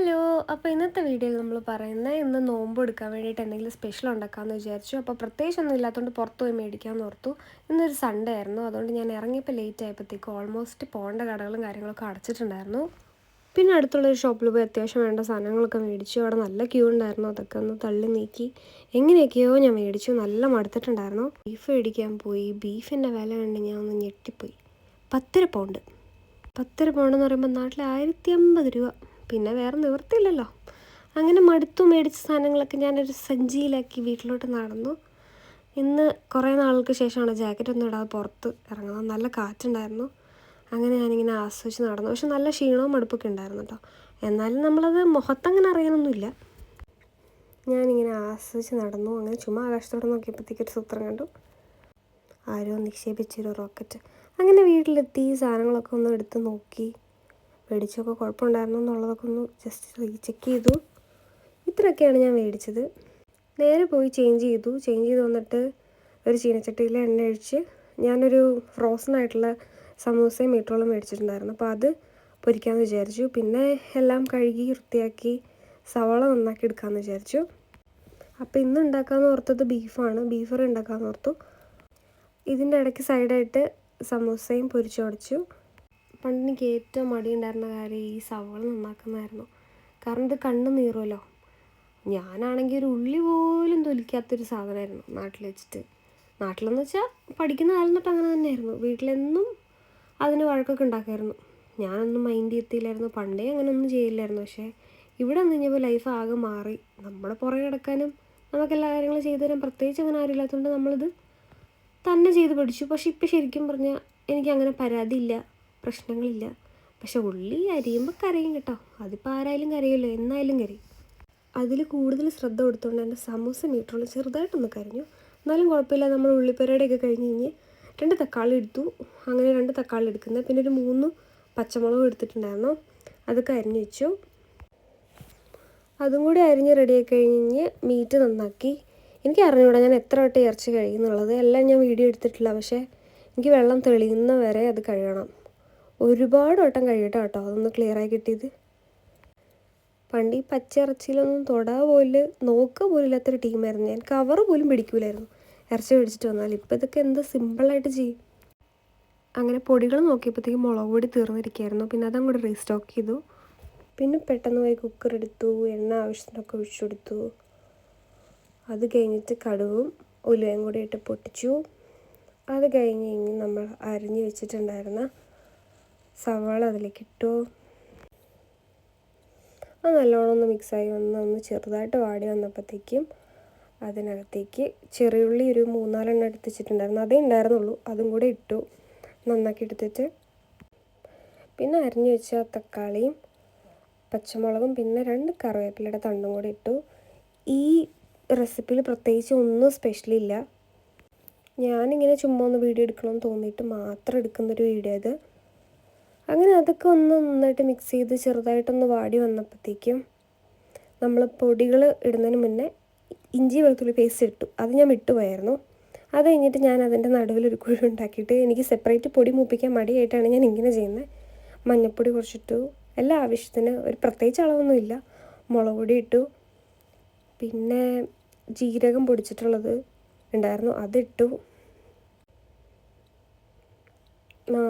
Hello. അപ്പോൾ ഇന്നത്തെ വീഡിയോയിൽ നമ്മൾ പറയുന്നത് ഇന്ന് നോമ്പ് എടുക്കാൻ വേണ്ടിയിട്ട് എന്തെങ്കിലും സ്പെഷ്യൽ ഉണ്ടാക്കാമെന്ന് വിചാരിച്ചു. അപ്പോൾ പ്രത്യേകിച്ചൊന്നും ഇല്ലാത്തതുകൊണ്ട് പുറത്ത് പോയി മേടിക്കാമെന്ന് ഓർത്തു. ഇന്നൊരു സൺഡേ ആയിരുന്നു, അതുകൊണ്ട് ഞാൻ ഇറങ്ങിയപ്പോൾ ലേറ്റ് ആയപ്പോഴത്തേക്കും ഓൾമോസ്റ്റ് പോകേണ്ട കടകളും കാര്യങ്ങളൊക്കെ അടച്ചിട്ടുണ്ടായിരുന്നു. പിന്നെ അടുത്തുള്ളൊരു ഷോപ്പിൽ പോയി അത്യാവശ്യം വേണ്ട സാധനങ്ങളൊക്കെ മേടിച്ചു. അവിടെ നല്ല ക്യൂ ഉണ്ടായിരുന്നു, അതൊക്കെ ഒന്ന് തള്ളി നീക്കി എങ്ങനെയൊക്കെയോ ഞാൻ മേടിച്ചു. നല്ല മടുത്തിട്ടുണ്ടായിരുന്നു. ബീഫ് മേടിക്കാൻ പോയി. ബീഫിൻ്റെ വില കണ്ട് ഞാൻ ഒന്ന് ഞെട്ടിപ്പോയി. 10 പൗണ്ട്. 10 പൗണ്ട് എന്ന് പറയുമ്പോൾ നാട്ടിൽ 1050 രൂപ. പിന്നെ വേറെ നിവൃത്തിയില്ലല്ലോ. അങ്ങനെ മടുത്തു. മേടിച്ച സാധനങ്ങളൊക്കെ ഞാനൊരു സഞ്ചിയിലാക്കി വീട്ടിലോട്ട് നടന്നു. ഇന്ന് കുറേ നാൾക്ക് ശേഷമാണ് ജാക്കറ്റൊന്നും ഇടാതെ പുറത്ത് ഇറങ്ങുന്നത്. നല്ല കാറ്റുണ്ടായിരുന്നു. അങ്ങനെ ഞാനിങ്ങനെ ആസ്വദിച്ച് നടന്നു. പക്ഷെ നല്ല ക്ഷീണവും മടുപ്പൊക്കെ ഉണ്ടായിരുന്നു കേട്ടോ. എന്നാലും നമ്മളത് മുഖത്തങ്ങനെ അറിയാനൊന്നുമില്ല. ഞാനിങ്ങനെ ആസ്വദിച്ച് നടന്നു. അങ്ങനെ ചുമ്മാ ആകാശത്തോടെ നോക്കിയപ്പോഴത്തേക്കൊരു സൂത്രം കണ്ടു. ആരോ നിക്ഷേപിച്ചൊരു റോക്കറ്റ്. അങ്ങനെ വീട്ടിലെത്തി സാധനങ്ങളൊക്കെ ഒന്ന് എടുത്ത് നോക്കി. മേടിച്ചൊക്കെ കുഴപ്പമുണ്ടായിരുന്നു എന്നുള്ളതൊക്കെ ഒന്ന് ജസ്റ്റ് റീചെക്ക് ചെയ്തു. ഇത്രയൊക്കെയാണ് ഞാൻ മേടിച്ചത്. നേരെ പോയി ചേഞ്ച് ചെയ്ത് വന്നിട്ട് ഒരു ചീനച്ചട്ടിയിൽ എണ്ണ ഒഴിച്ച് ഞാനൊരു ഫ്രോസൺ ആയിട്ടുള്ള സമൂസയും മീറ്ററോളും മേടിച്ചിട്ടുണ്ടായിരുന്നു. അപ്പോൾ അത് പൊരിക്കാമെന്ന് വിചാരിച്ചു. പിന്നെ എല്ലാം കഴുകി വൃത്തിയാക്കി സവാള നന്നാക്കി എടുക്കാമെന്ന് വിചാരിച്ചു. അപ്പോൾ ഇന്ന് ഉണ്ടാക്കാമെന്ന് ഓർത്തത് ബീഫ് കറി ഉണ്ടാക്കാമെന്ന് ഓർത്തു. ഇതിൻ്റെ ഇടയ്ക്ക് സൈഡായിട്ട് സമൂസയും പൊരിച്ചുടച്ചു. പണ്ട് എനിക്ക് ഏറ്റവും മടിയുണ്ടായിരുന്ന കാര്യം ഈ സവാള നന്നാക്കുന്നതായിരുന്നു. കാരണം ഇത് കണ്ണ് നീറുമല്ലോ. ഞാനാണെങ്കിൽ ഒരു ഉള്ളി പോലും തൊലിക്കാത്തൊരു സാധനമായിരുന്നു നാട്ടിലെന്ന് വെച്ചാൽ പഠിക്കുന്ന കാലം തൊട്ട് അങ്ങനെ തന്നെയായിരുന്നു. വീട്ടിലെന്നും അതിന് വഴക്കൊക്കെ ഉണ്ടാക്കുമായിരുന്നു. ഞാനൊന്നും മൈൻഡ് ചെയ്യത്തില്ലായിരുന്നു. പണ്ടേ അങ്ങനെ ഒന്നും ചെയ്യില്ലായിരുന്നു. പക്ഷേ ഇവിടെ വന്നു കഴിഞ്ഞപ്പോൾ ലൈഫ് ആകെ മാറി. നമ്മളെ പുറകെ കിടക്കാനും നമുക്കെല്ലാ കാര്യങ്ങളും ചെയ്തു തരാൻ പ്രത്യേകിച്ച് അങ്ങനെ ആരും ഇല്ലാത്തതുകൊണ്ട് നമ്മളിത് തന്നെ ചെയ്ത് പഠിച്ചു. പക്ഷെ ഇപ്പം ശരിക്കും പറഞ്ഞാൽ എനിക്കങ്ങനെ പരാതിയില്ല, പ്രശ്നങ്ങളില്ല. പക്ഷെ ഉള്ളി അരിയുമ്പോൾ കരയും കേട്ടോ. അതിപ്പോൾ ആരായാലും കരയുമല്ലോ, എന്നായാലും കരയും. അതിൽ കൂടുതൽ ശ്രദ്ധ കൊടുത്തുകൊണ്ട് എൻ്റെ സമൂസ മീറ്ററിൽ ചെറുതായിട്ടൊന്ന് കരഞ്ഞു. എന്നാലും കുഴപ്പമില്ല. നമ്മൾ ഉള്ളിപ്പരയുടെയൊക്കെ കഴിഞ്ഞ് 2 തക്കാളി എടുത്തു. അങ്ങനെ 2 തക്കാളി എടുക്കുന്നത്. പിന്നെ ഒരു 3 പച്ചമുളകും എടുത്തിട്ടുണ്ടായിരുന്നു. അതൊക്കെ അരിഞ്ഞ് വെച്ചു. അതും കൂടി അരിഞ്ഞ് റെഡിയായി കഴിഞ്ഞ് മീറ്റ് നന്നാക്കി. എനിക്ക് അറിഞ്ഞൂടാ ഞാൻ എത്ര വട്ടം ഇറച്ചി കഴിയുന്നുള്ളത്. എല്ലാം ഞാൻ വീഡിയോ എടുത്തിട്ടില്ല. പക്ഷേ എനിക്ക് വെള്ളം തെളിയുന്ന വരെ അത് കഴുകണം. ഒരുപാട് വട്ടം കഴിയട്ടെ കേട്ടോ അതൊന്ന് ക്ലിയറായി കിട്ടിയത്. പണ്ട് ഈ പച്ച ഇറച്ചിയിലൊന്നും നോക്കുക പോലും ഇല്ലാത്തൊരു ടീമായിരുന്നു ഞാൻ. കവറ് പോലും പിടിക്കൂലായിരുന്നു ഇറച്ചി മേടിച്ചിട്ട് വന്നാൽ. ഇപ്പോൾ ഇതൊക്കെ എന്ത് സിമ്പിളായിട്ട് ചെയ്യും. അങ്ങനെ പൊടികൾ നോക്കിയപ്പോഴത്തേക്കും മുളക് പൊടി തീർന്നിരിക്കുകയായിരുന്നു. പിന്നെ അതങ്ങോട്ട് റീസ്റ്റോക്ക് ചെയ്തു. പിന്നെ പെട്ടെന്ന് പോയി കുക്കർ എടുത്തു. എണ്ണ ആവശ്യത്തിനൊക്കെ ഒഴിച്ചു കൊടുത്തു. അത് കഴിഞ്ഞിട്ട് കടുകും ഉലുവയും കൂടി ഇട്ട് പൊട്ടിച്ചു. അത് കഴിഞ്ഞ് നമ്മൾ അരിഞ്ഞ് വെച്ചിട്ടുണ്ടായിരുന്ന സവാള അതിലേക്ക് ഇട്ടു. അത് നല്ലോണം ഒന്ന് മിക്സായി ഒന്ന് ചെറുതായിട്ട് വാടി വന്നപ്പോഴത്തേക്കും അതിനകത്തേക്ക് ചെറിയുള്ളി ഒരു 3-4 എണ്ണം എടുത്ത് വെച്ചിട്ടുണ്ടായിരുന്നു. അതേ ഉണ്ടായിരുന്നുള്ളൂ. അതും കൂടെ ഇട്ടു. നന്നാക്കി എടുത്തിട്ട് പിന്നെ അരിഞ്ഞു വെച്ച തക്കാളിയും പച്ചമുളകും പിന്നെ 2 കറിവേപ്പിലയുടെ തണ്ടും കൂടി ഇട്ടു. ഈ റെസിപ്പിയിൽ പ്രത്യേകിച്ച് ഒന്നും സ്പെഷ്യലില്ല. ഞാനിങ്ങനെ ചുമ്മാ ഒന്ന് വീഡിയോ എടുക്കണമെന്ന് തോന്നിയിട്ട് മാത്രം എടുക്കുന്നൊരു വീഡിയോ ഇത്. അങ്ങനെ അതൊക്കെ ഒന്ന് നന്നായിട്ട് മിക്സ് ചെയ്ത് ചെറുതായിട്ടൊന്ന് വാടി വന്നപ്പോഴത്തേക്കും നമ്മൾ പൊടികൾ ഇടുന്നതിന് മുന്നേ ഇഞ്ചി വെളുത്തുള്ളി പേസ്റ്റ് ഇട്ടു. അത് ഞാൻ വിട്ടുപോയായിരുന്നു. അത് കഴിഞ്ഞിട്ട് ഞാൻ അതിൻ്റെ നടുവിലൊരു കുഴി ഉണ്ടാക്കിയിട്ട് എനിക്ക് സെപ്പറേറ്റ് പൊടി മൂപ്പിക്കാൻ മടിയായിട്ടാണ് ഞാൻ ഇങ്ങനെ ചെയ്യുന്നത്. മഞ്ഞൾപ്പൊടി കുറച്ചിട്ടു. എല്ലാ ആവശ്യത്തിന്, ഒരു പ്രത്യേകിച്ച് അളവൊന്നുമില്ല. മുളക് പൊടി ഇട്ടു. പിന്നെ ജീരകം പൊടിച്ചിട്ടുള്ളത് ഉണ്ടായിരുന്നു, അതിട്ടു.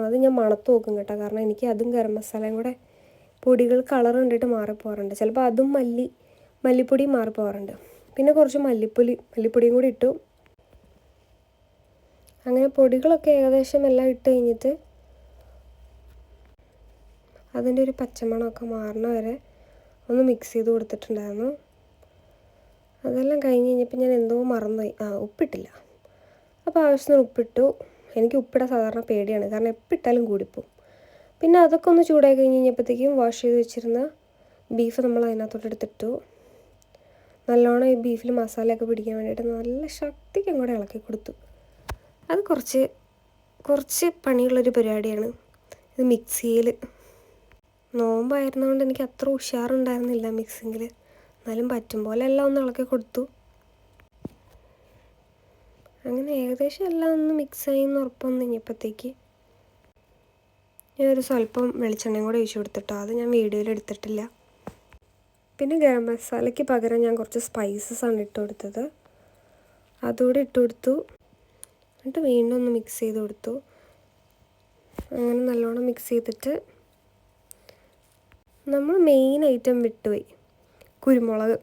അത് ഞാൻ മണത്ത് നോക്കും കേട്ടോ. കാരണം എനിക്ക് അതും ഗരം മസാലയും കൂടെ പൊടികൾ കളർ കണ്ടിട്ട് മാറിപ്പോകാറുണ്ട്. ചിലപ്പോൾ അതും മല്ലിപ്പൊടിയും മാറിപ്പോകാറുണ്ട്. പിന്നെ കുറച്ച് മല്ലിപ്പൊടിയും കൂടി ഇട്ടു. അങ്ങനെ പൊടികളൊക്കെ ഏകദേശം എല്ലാം ഇട്ട് കഴിഞ്ഞിട്ട് അതിൻ്റെ ഒരു പച്ചമണമൊക്കെ മാറണ വരെ ഒന്ന് മിക്സ് ചെയ്ത് കൊടുത്തിട്ടുണ്ടായിരുന്നു. അതെല്ലാം കഴിഞ്ഞ് കഴിഞ്ഞപ്പോൾ ഞാൻ എന്തോ മറന്നുപോയി. ഉപ്പിട്ടില്ല. അപ്പോൾ ആവശ്യത്തിന് ഉപ്പിട്ടു. എനിക്ക് ഉപ്പിടാൻ സാധാരണ പേടിയാണ്, കാരണം എപ്പോൾ ഇട്ടാലും കൂടിപ്പോവും. പിന്നെ അതൊക്കെ ഒന്ന് ചൂടായി കഴിഞ്ഞ് കഴിഞ്ഞപ്പോഴത്തേക്കും വാഷ് ചെയ്ത് വെച്ചിരുന്ന ബീഫ് നമ്മൾ അതിനകത്തോട്ട് എടുത്തിട്ടു. നല്ലോണം ഈ ബീഫിൽ മസാലയൊക്കെ പിടിക്കാൻ വേണ്ടിയിട്ട് നല്ല ശക്തിക്ക് അങ്ങോട്ട് ഇളക്കി കൊടുത്തു. അത് കുറച്ച് പണിയുള്ളൊരു പരിപാടിയാണ് ഇത് മിക്സ് ചെയ്യൽ. നോമ്പായിരുന്നതുകൊണ്ട് എനിക്ക് അത്ര ഉഷാറുണ്ടായിരുന്നില്ല മിക്സിങ്ങിൽ. എന്നാലും പറ്റും പോലെ എല്ലാം ഒന്ന് ഇളക്കി കൊടുത്തു. അങ്ങനെ ഏകദേശം എല്ലാം ഒന്ന് മിക്സായി എന്ന് ഉറപ്പ് വന്നു കഴിഞ്ഞപ്പോഴത്തേക്ക് ഞാനൊരു സ്വല്പം വെളിച്ചെണ്ണയും കൂടെ ഒഴിച്ചു കൊടുത്തിട്ടോ. അത് ഞാൻ വീഡിയോയിൽ എടുത്തിട്ടില്ല. പിന്നെ ഗരം മസാലയ്ക്ക് പകരം ഞാൻ കുറച്ച് സ്പൈസസാണ് ഇട്ട് കൊടുത്തത്. അതുകൂടി ഇട്ട് കൊടുത്തു. എന്നിട്ട് വീണ്ടും ഒന്ന് മിക്സ് ചെയ്ത് കൊടുത്തു. അങ്ങനെ നല്ലോണം മിക്സ് ചെയ്തിട്ട് നമ്മൾ മെയിൻ ഐറ്റം വിട്ടുപോയി, കുരുമുളക്.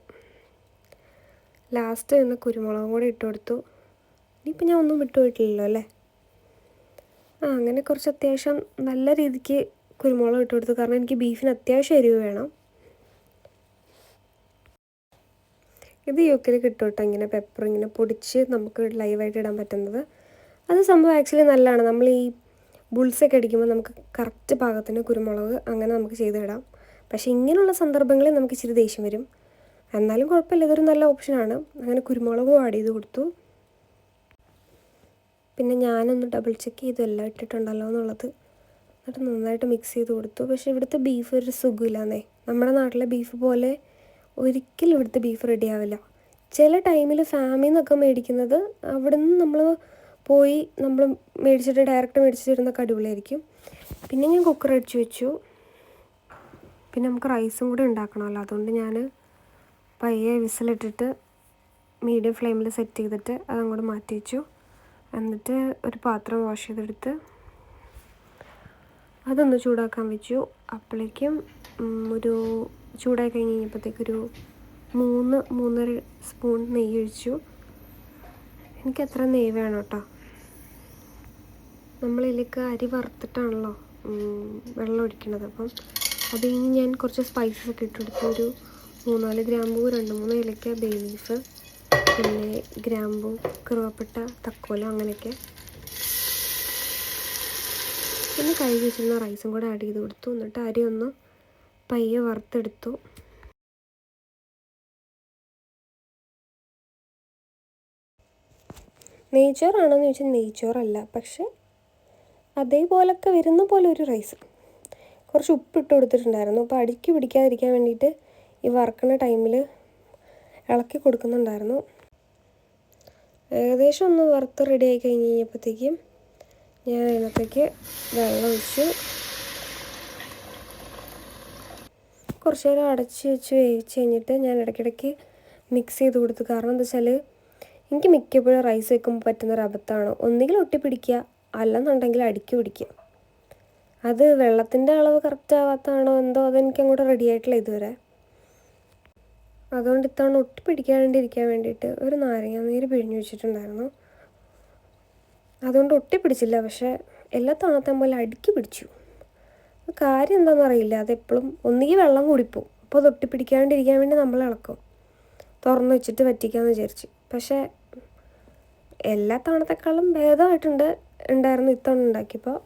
ലാസ്റ്റ് നിന്ന് കുരുമുളകും കൂടെ ഇട്ട് കൊടുത്തു. ഇനിയിപ്പോൾ ഞാൻ ഒന്നും വിട്ടുപോയിട്ടില്ലല്ലോ അല്ലേ? അങ്ങനെ കുറച്ച് അത്യാവശ്യം നല്ല രീതിക്ക് കുരുമുളക് ഇട്ട് കൊടുത്തു. കാരണം എനിക്ക് ബീഫിന് അത്യാവശ്യം എരിവ് വേണം. ഇത് യൂക്കിലേക്ക് ഇട്ട് കേട്ടോ, ഇങ്ങനെ പെപ്പർ ഇങ്ങനെ പൊടിച്ച് നമുക്ക് ലൈവായിട്ട് ഇടാൻ പറ്റുന്നത്. അത് സംഭവം ആക്ച്വലി നല്ലതാണ്. നമ്മൾ ഈ ബുൾസൊക്കെ അടിക്കുമ്പോൾ നമുക്ക് കറക്റ്റ് പാകത്തിന് കുരുമുളക് അങ്ങനെ നമുക്ക് ചെയ്തിടാം. പക്ഷേ ഇങ്ങനെയുള്ള സന്ദർഭങ്ങളിൽ നമുക്ക് ഇച്ചിരി ദേഷ്യം വരും. എന്നാലും കുഴപ്പമില്ല, ഇതൊരു നല്ല ഓപ്ഷനാണ്. അങ്ങനെ കുരുമുളകും ആഡ് ചെയ്ത് കൊടുത്തു. പിന്നെ ഞാനൊന്ന് ഡബിൾ ചെക്ക് ചെയ്തു എല്ലാം ഇട്ടിട്ടുണ്ടല്ലോ എന്നുള്ളത്. എന്നിട്ട് നന്നായിട്ട് മിക്സ് ചെയ്ത് കൊടുത്തു. പക്ഷേ ഇവിടുത്തെ ബീഫ് ഒരു സുഖമില്ലാന്നേ. നമ്മുടെ നാട്ടിലെ ബീഫ് പോലെ ഒരിക്കലും ഇവിടുത്തെ ബീഫ് റെഡി ആവില്ല. ചില ടൈമിൽ ഫാമിൽ നിന്നൊക്കെ മേടിക്കുന്നത് അവിടെ നിന്ന് നമ്മൾ പോയി നമ്മൾ മേടിച്ചിട്ട് ഡയറക്റ്റ് മേടിച്ചിരുന്നൊക്കെ അടിപൊളിയായിരിക്കും. പിന്നെ ഞാൻ കുക്കർ അടിച്ചു വെച്ചു. പിന്നെ നമുക്ക് റൈസും കൂടെ ഉണ്ടാക്കണമല്ലോ, അതുകൊണ്ട് ഞാൻ പയ്യെ വിസിലിട്ടിട്ട് മീഡിയം ഫ്ലെയിമിൽ സെറ്റ് ചെയ്തിട്ട് അതങ്ങോട്ട് മാറ്റി വെച്ചു. എന്നിട്ട് ഒരു പാത്രം വാഷ് ചെയ്തെടുത്ത് അതൊന്ന് ചൂടാക്കാൻ വെച്ചു. അപ്പോഴേക്കും ഒരു ചൂടായി കഴിഞ്ഞ് കഴിഞ്ഞപ്പോഴത്തേക്കൊരു 3-3.5 സ്പൂൺ നെയ്യ് ഒഴിച്ചു. എനിക്ക് എത്ര നെയ്യ് വേണം കേട്ടോ. നമ്മളിതിലേക്ക് അരി വറുത്തിട്ടാണല്ലോ വെള്ളം ഒഴിക്കണത്. അപ്പം അത് കഴിഞ്ഞ് ഞാൻ കുറച്ച് സ്പൈസസൊക്കെ ഇട്ടെടുത്തു. ഒരു 3-4 ഗ്രാമ്പൂ, 2-3 ഏലക്ക, ബേ ലീഫ്, പിന്നെ ഗ്രാമ്പൂ, കറുവപ്പട്ട, തക്കോലം, അങ്ങനെയൊക്കെ. പിന്നെ കഴുകി വെച്ചിരുന്ന റൈസും കൂടെ ആഡ് ചെയ്ത് കൊടുത്തു. എന്നിട്ട് അരി ഒന്ന് പയ്യെ വറുത്തെടുത്തു. നെയ്ച്ചോറാണോയെന്ന് ചോദിച്ചാൽ നെയ്ച്ചോറല്ല, പക്ഷേ അതേപോലൊക്കെ വരുന്ന പോലെ ഒരു റൈസ്. കുറച്ച് ഉപ്പിട്ട് കൊടുത്തിട്ടുണ്ടായിരുന്നു. അപ്പോൾ അടിക്ക് പിടിക്കാതിരിക്കാൻ വേണ്ടിയിട്ട് ഈ വറുക്കുന്ന ടൈമിൽ ഇളക്കി കൊടുക്കുന്നുണ്ടായിരുന്നു. ഏകദേശം ഒന്ന് വറുത്ത് റെഡി ആയി കഴിഞ്ഞ് കഴിഞ്ഞപ്പോഴത്തേക്കും ഞാൻ അതിനകത്തേക്ക് വെള്ളം ഒഴിച്ചു. കുറച്ച് നേരം അടച്ച് വെച്ച് വേവിച്ച് കഴിഞ്ഞിട്ട് ഞാൻ ഇടയ്ക്കിടയ്ക്ക് മിക്സ് ചെയ്ത് കൊടുത്തു. കാരണം എന്താ വെച്ചാൽ എനിക്ക് മിക്കപ്പോഴും റൈസ് വെക്കുമ്പോൾ പറ്റുന്നൊരു അബദ്ധമാണ്, ഒന്നുകിൽ ഒട്ടിപ്പിടിക്കുക അല്ലെന്നുണ്ടെങ്കിൽ അടിക്ക് പിടിക്കുക. അത് വെള്ളത്തിൻ്റെ അളവ് കറക്റ്റ് ആവാത്തതാണോ എന്തോ, അതെനിക്ക് അങ്ങോട്ട് റെഡി ആയിട്ടില്ല ഇതുവരെ. അതുകൊണ്ട് ഇത്തവണ ഒട്ടിപ്പിടിക്കാണ്ടിരിക്കാൻ വേണ്ടിയിട്ട് ഒരു നാരങ്ങ നീര് പിഴിഞ്ഞ് വെച്ചിട്ടുണ്ടായിരുന്നു. അതുകൊണ്ട് ഒട്ടിപ്പിടിച്ചില്ല, പക്ഷേ എല്ലാ തവണത്തെ പോലെ അടുക്കി പിടിച്ചു. കാര്യം എന്താണെന്ന് അറിയില്ല. അതെപ്പോഴും ഒന്നുകിൽ വെള്ളം കൂടിപ്പോവും. അപ്പോൾ അത് ഒട്ടിപ്പിടിക്കാണ്ടിരിക്കാൻ വേണ്ടി നമ്മൾ ഇളക്കും. തുറന്ന് വെച്ചിട്ട് വറ്റിക്കാമെന്ന് വിചാരിച്ചു. പക്ഷേ എല്ലാ തവണത്തെക്കാളും ഉണ്ടായിരുന്നു ഇത്തവണ ഉണ്ടാക്കിയപ്പോൾ.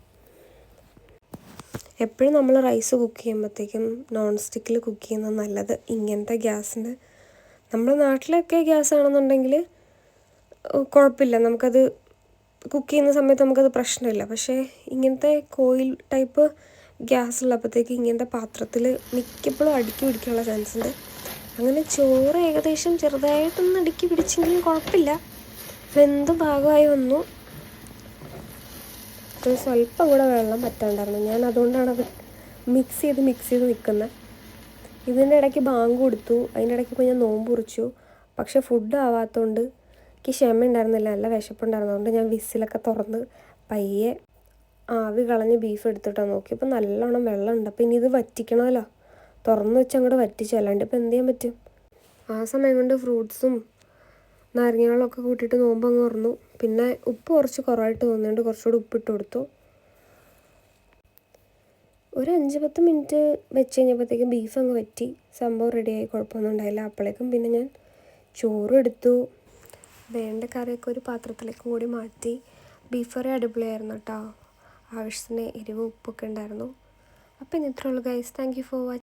എപ്പോഴും നമ്മൾ റൈസ് കുക്ക് ചെയ്യുമ്പോഴത്തേക്കും നോൺ സ്റ്റിക്കിൽ കുക്ക് ചെയ്യുന്നത് നല്ലത്. ഇങ്ങനത്തെ ഗ്യാസിന് നമ്മുടെ നാട്ടിലൊക്കെ ഗ്യാസ് ആണെന്നുണ്ടെങ്കിൽ കുഴപ്പമില്ല, നമുക്കത് കുക്ക് ചെയ്യുന്ന സമയത്ത് നമുക്കത് പ്രശ്നമില്ല. പക്ഷേ ഇങ്ങനത്തെ കോയിൽ ടൈപ്പ് ഗ്യാസ് ഉള്ളപ്പോഴത്തേക്ക് ഇങ്ങനത്തെ പാത്രത്തിൽ മിക്കപ്പോഴും അടുക്കി പിടിക്കാനുള്ള ചാൻസ് ഉണ്ട്. അങ്ങനെ ചോറ് ഏകദേശം ചെറുതായിട്ടൊന്ന് അടുക്കി പിടിച്ചെങ്കിലും കുഴപ്പമില്ല, വെന്ത് ഭാഗമായി വന്നു. ഒരു സ്വല്പം കൂടെ വെള്ളം പറ്റാണ്ടായിരുന്നു. ഞാൻ അതുകൊണ്ടാണ് അത് മിക്സ് ചെയ്ത് നിൽക്കുന്നത്. ഇതിൻ്റെ ഇടയ്ക്ക് ബാങ്ക് കൊടുത്തു. അതിൻ്റെ ഇടയ്ക്ക് ഇപ്പോൾ ഞാൻ നോമ്പ് കുറിച്ചു. പക്ഷേ ഫുഡ് ആവാത്തതുകൊണ്ട് എനിക്ക് ക്ഷമ ഉണ്ടായിരുന്നില്ല, നല്ല വിശപ്പുണ്ടായിരുന്നതുകൊണ്ട് ഞാൻ വിസിലൊക്കെ തുറന്ന് പയ്യെ ആവി കളഞ്ഞ് ബീഫ് എടുത്തിട്ടാണ് നോക്കിയപ്പോൾ നല്ലോണം വെള്ളമുണ്ട്. അപ്പോൾ ഇനി ഇത് വറ്റിക്കണമല്ലോ, തുറന്ന് വെച്ച് അങ്ങോട്ട് വറ്റിച്ചു, അല്ലാണ്ട് ഇപ്പോൾ എന്ത് ചെയ്യാൻ പറ്റും. ആ സമയം കൊണ്ട് ഫ്രൂട്ട്സും നാരങ്ങകളൊക്കെ കൂട്ടിയിട്ട് നോമ്പ് അങ്ങ് തുറന്നു. പിന്നെ ഉപ്പ് കുറച്ച് കുറവായിട്ട് തോന്നിയുകൊണ്ട് കുറച്ചുകൂടി ഉപ്പിട്ട് കൊടുത്തു. ഒരു 5-10 മിനിറ്റ് വെച്ച് കഴിഞ്ഞപ്പോഴത്തേക്കും ബീഫ് അങ്ങ് വറ്റി, സംഭവം റെഡിയായി, കുഴപ്പമൊന്നും ഉണ്ടായില്ല. അപ്പോഴേക്കും പിന്നെ ഞാൻ ചോറും എടുത്തു. വേണ്ട കറിയൊക്കെ ഒരു പാത്രത്തിലേക്കും കൂടി മാറ്റി. ബീഫ് കറി അടിപൊളിയായിരുന്നു കേട്ടോ. ആവശ്യത്തിന് എരിവ് ഉപ്പൊക്കെ ഉണ്ടായിരുന്നു. അപ്പോൾ ഇനി ഇത്രയുള്ളൂ guys. Thank you for watching.